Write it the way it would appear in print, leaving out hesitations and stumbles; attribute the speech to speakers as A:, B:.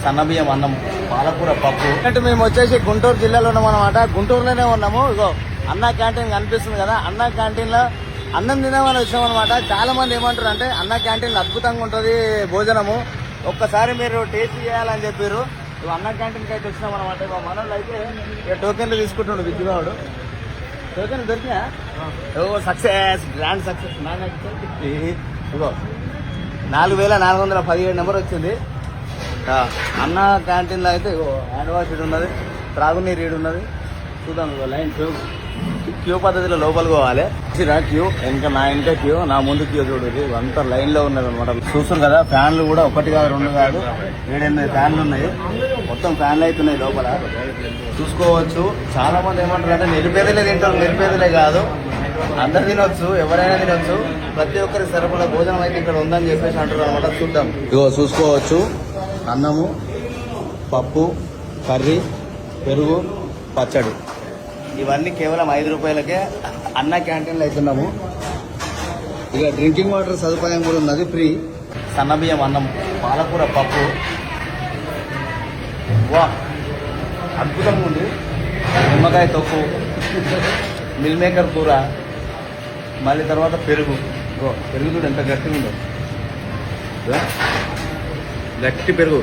A: సన్నబియ్యం అన్నం, పాలకూర పప్పు. అంటే మేము వచ్చేసి గుంటూరు జిల్లాలో ఉన్నాం అనమాట. గుంటూరులోనే ఉన్నాము. ఇగో అన్నా క్యాంటీన్ కనిపిస్తుంది కదా, అన్నా క్యాంటీన్ లో అన్నం తినామని వచ్చాం అనమాట. చాలా మంది ఏమంటారు అంటే అన్నా క్యాంటీన్ అద్భుతంగా ఉంటుంది భోజనము, ఒక్కసారి మీరు టేస్ట్ చేయాలని చెప్పారు. అన్నా క్యాంటీన్కి అయితే వచ్చినాం అనమాట. మనోళ్ళు అయితే ఇక టోకెన్లు తీసుకుంటుండు విద్యువాడు. టోకెన్ దొరికినా సక్సెస్, గ్రాండ్ సక్సెస్. ఇగో 4417 నెంబర్ వచ్చింది. అన్న క్యాంటీన్లో అయితే హ్యాండ్ వాష్ ఇటు ఉన్నది, త్రాగునీరు ఈడు ఉన్నది. చూద్దాం లైన్ క్యూ పద్ధతిలో లోపలికి పోవాలి. క్యూ నా వెనక క్యూ, నా ముందు క్యూ చూడండి, అంతా లైన్ లో ఉన్నది అనమాట. చూస్తారు కదా, ఫ్యాన్లు కూడా 1 కాదు 2 కాదు 7-8 ఫ్యాన్లు ఉన్నాయి. మొత్తం ఫ్యాన్లు అవుతున్నాయి లోపల చూసుకోవచ్చు. చాలా మంది ఏమంటారు అంటే నిరుపేదలే తింటారు. నిరుపేదలే కాదు, అందరు తినొచ్చు, ఎవరైనా తినొచ్చు. ప్రతి ఒక్కరి సరిపడా భోజనం అయితే ఇక్కడ ఉందని చెప్పేసి అంటారు అనమాట. చూద్దాం. ఇగో చూసుకోవచ్చు, అన్నము, పప్పు, కర్రీ, పెరుగు, పచ్చడి, ఇవన్నీ కేవలం 5 రూపాయలకే అన్న క్యాంటీన్లో అవుతున్నాము. ఇక డ్రింకింగ్ వాటర్ సదుపాయం కూడా ఉన్నది, ఫ్రీ. సన్నబియ్యం అన్నం, పాలకూర పప్పు, వా అద్భుతంగా ఉంది. నిమ్మకాయ తొక్కు, మిల్ మేకర్ కూర, మళ్ళీ తర్వాత పెరుగు. పెరుగు చూడు ఎంత గట్టిగా ఉందో, గట్టి పెరుగు.